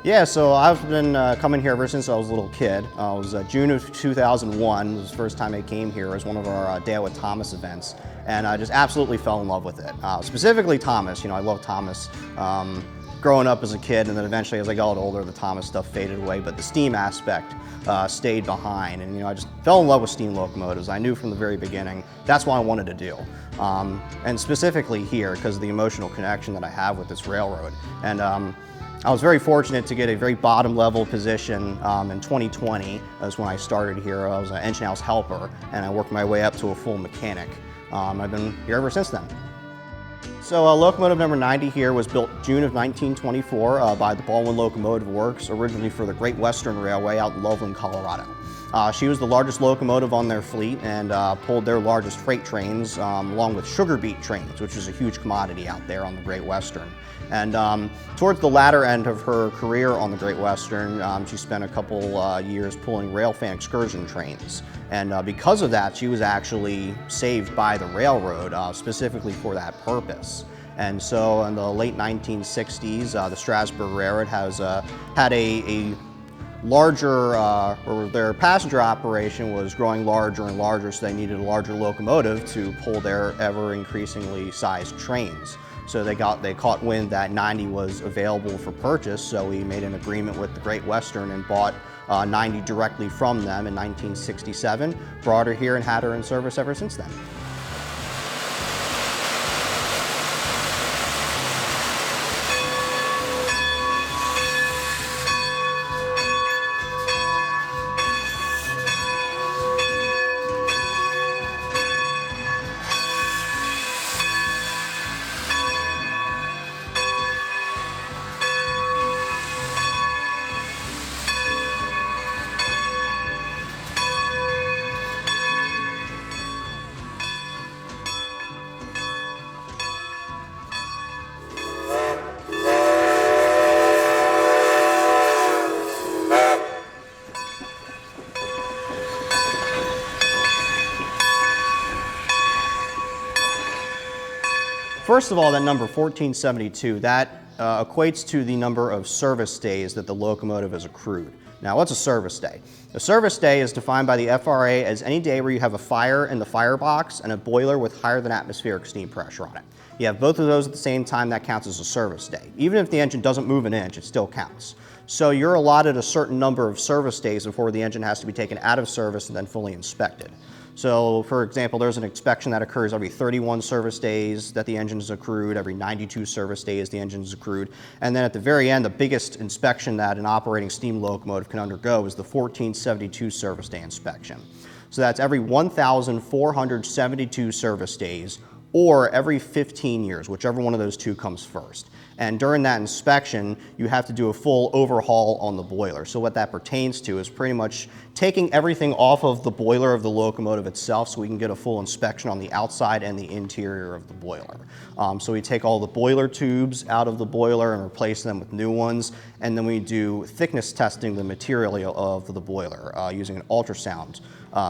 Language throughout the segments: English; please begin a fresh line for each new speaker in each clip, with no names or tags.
Yeah, so I've been coming here ever since I was a little kid. It was June of 2001 was the first time I came here. It was one of our Dale with Thomas events, and I just absolutely fell in love with it. Specifically Thomas, I love Thomas. Growing up as a kid, and then eventually as I got older, the Thomas stuff faded away, but the steam aspect stayed behind, and I just fell in love with steam locomotives. I knew from the very beginning that's what I wanted to do, and specifically here because of the emotional connection that I have with this railroad. And I was very fortunate to get a very bottom level position in 2020. That's when I started here. I was an engine house helper, and I worked my way up to a full mechanic. I've been here ever since then. So locomotive number 90 here was built June of 1924 by the Baldwin Locomotive Works, originally for the Great Western Railway out in Loveland, Colorado. She was the largest locomotive on their fleet and pulled their largest freight trains along with sugar beet trains, which is a huge commodity out there on the Great Western. And towards the latter end of her career on the Great Western, she spent a couple years pulling railfan excursion trains. And because of that, she was actually saved by the railroad specifically for that purpose. And so in the late 1960s, the Strasburg Rail Road has had a larger, or their passenger operation was growing larger and larger, so they needed a larger locomotive to pull their ever increasingly sized trains. So they caught wind that 90 was available for purchase, so we made an agreement with the Great Western and bought 90 directly from them in 1967, brought her here and had her in service ever since then. First of all, that number 1472, that equates to the number of service days that the locomotive has accrued. Now, what's a service day? A service day is defined by the FRA as any day where you have a fire in the firebox and a boiler with higher than atmospheric steam pressure on it. You have both of those at the same time, that counts as a service day. Even if the engine doesn't move an inch, it still counts. So you're allotted a certain number of service days before the engine has to be taken out of service and then fully inspected. So, for example, there's an inspection that occurs every 31 service days that the engine is accrued, every 92 service days the engine is accrued, and then at the very end, the biggest inspection that an operating steam locomotive can undergo is the 1472 service day inspection. So that's every 1,472 service days, or every 15 years, whichever one of those two comes first. And during that inspection, you have to do a full overhaul on the boiler. So what that pertains to is pretty much taking everything off of the boiler of the locomotive itself so we can get a full inspection on the outside and the interior of the boiler. So we take all the boiler tubes out of the boiler and replace them with new ones, and then we do thickness testing of the material of the boiler using an ultrasound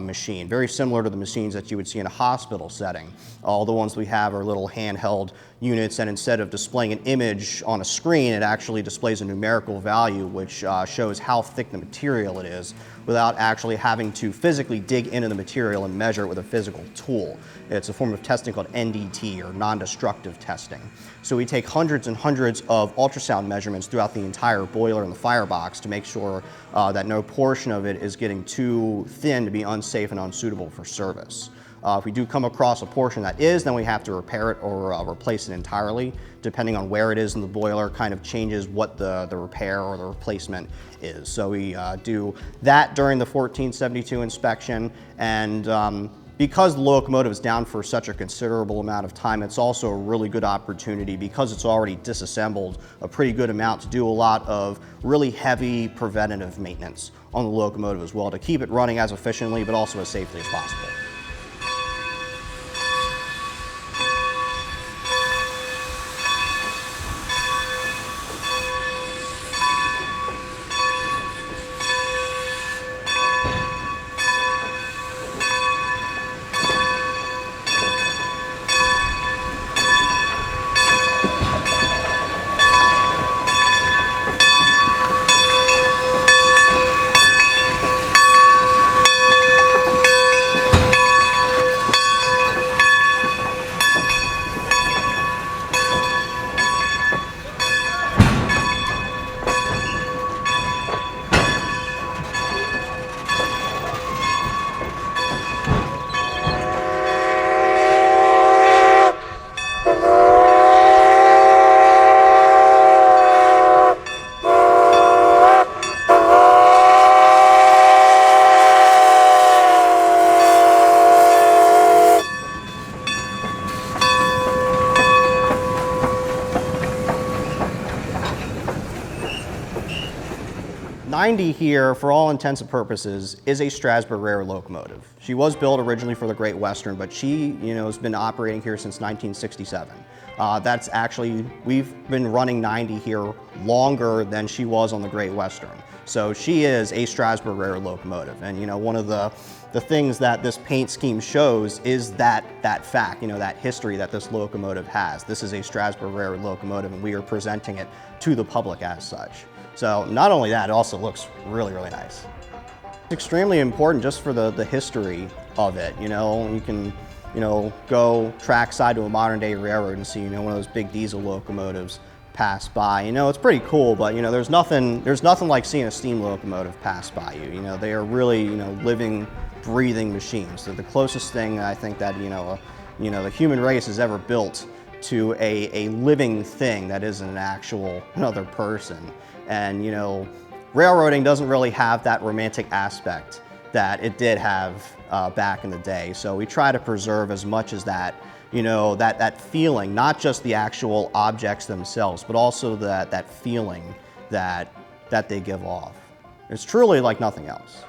machine, very similar to the machines that you would see in a hospital setting. All the ones we have are little handheld units, and instead of displaying an image on a screen, it actually displays a numerical value which shows how thick the material it is without actually having to physically dig into the material and measure it with a physical tool. It's a form of testing called NDT, or non-destructive testing. So we take hundreds and hundreds of ultrasound measurements throughout the entire boiler and the firebox to make sure that no portion of it is getting too thin to be unsafe and unsuitable for service. If we do come across a portion that is, then we have to repair it or replace it entirely. Depending on where it is in the boiler, kind of changes what the repair or the replacement is. So we do that during the 1472 inspection, and because the locomotive is down for such a considerable amount of time, it's also a really good opportunity, because it's already disassembled a pretty good amount, to do a lot of really heavy preventative maintenance on the locomotive as well, to keep it running as efficiently but also as safely as possible. 90 here, for all intents and purposes, is a Strasburg Rail Road locomotive. She was built originally for the Great Western, but she, has been operating here since 1967. That's actually, we've been running 90 here longer than she was on the Great Western. So she is a Strasburg Rail Road locomotive. And one of the things that this paint scheme shows is that fact, that history that this locomotive has. This is a Strasburg Rail Road locomotive, and we are presenting it to the public as such. So not only that, it also looks really, really nice. It's extremely important just for the history of it. You can go trackside to a modern day railroad and see, one of those big diesel locomotives pass by. It's pretty cool, but there's nothing like seeing a steam locomotive pass by you. They are really, living, breathing machines. They're the closest thing I think that, the human race has ever built to a living thing that isn't an actual another person. And railroading doesn't really have that romantic aspect that it did have back in the day. So we try to preserve as much as that, that feeling, not just the actual objects themselves, but also that feeling that they give off. It's truly like nothing else.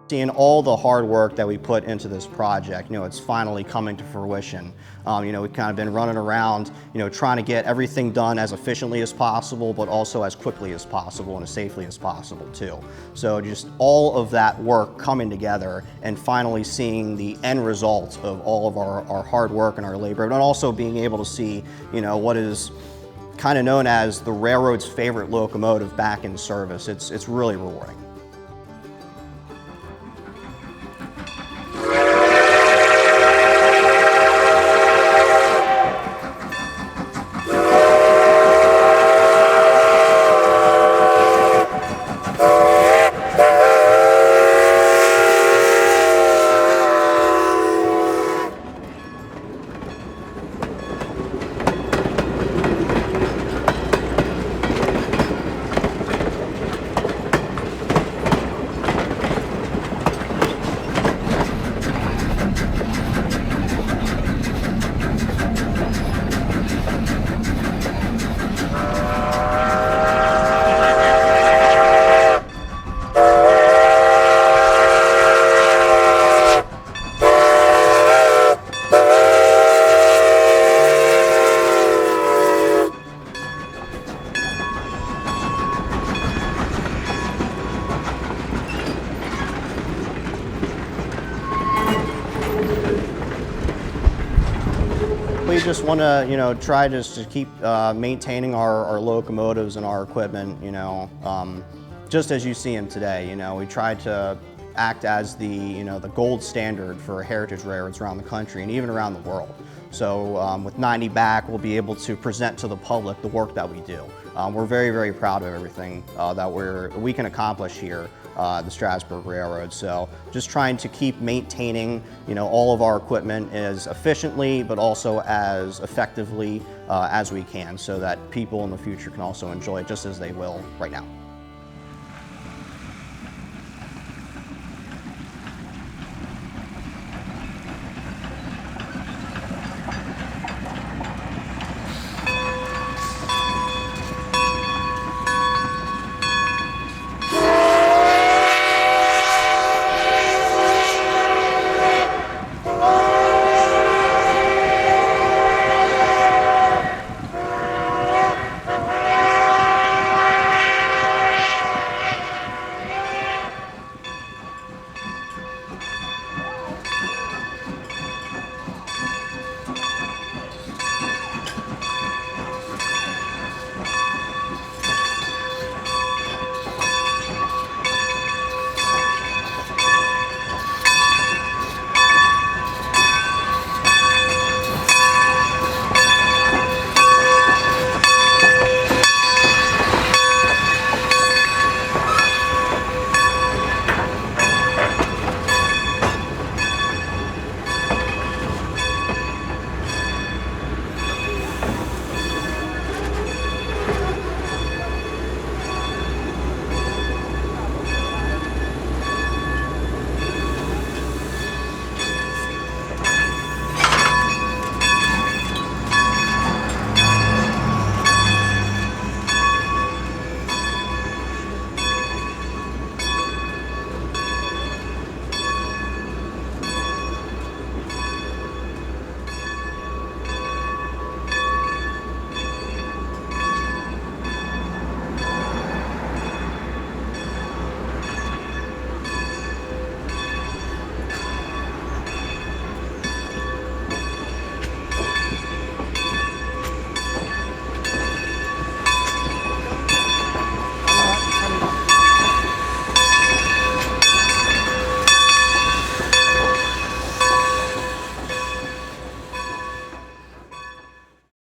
Seeing all the hard work that we put into this project, it's finally coming to fruition. We've kind of been running around, trying to get everything done as efficiently as possible, but also as quickly as possible and as safely as possible too. So just all of that work coming together and finally seeing the end result of all of our hard work and our labor, and also being able to see, what is kind of known as the railroad's favorite locomotive back in service. It's really rewarding. We just want to, try just to keep maintaining our locomotives and our equipment, just as you see them today. We try to act as the, the gold standard for heritage railroads around the country and even around the world. So with 90 back, we'll be able to present to the public the work that we do. We're very, very proud of everything that we can accomplish here the Strasburg Railroad. So just trying to keep maintaining, all of our equipment as efficiently, but also as effectively as we can, so that people in the future can also enjoy it just as they will right now.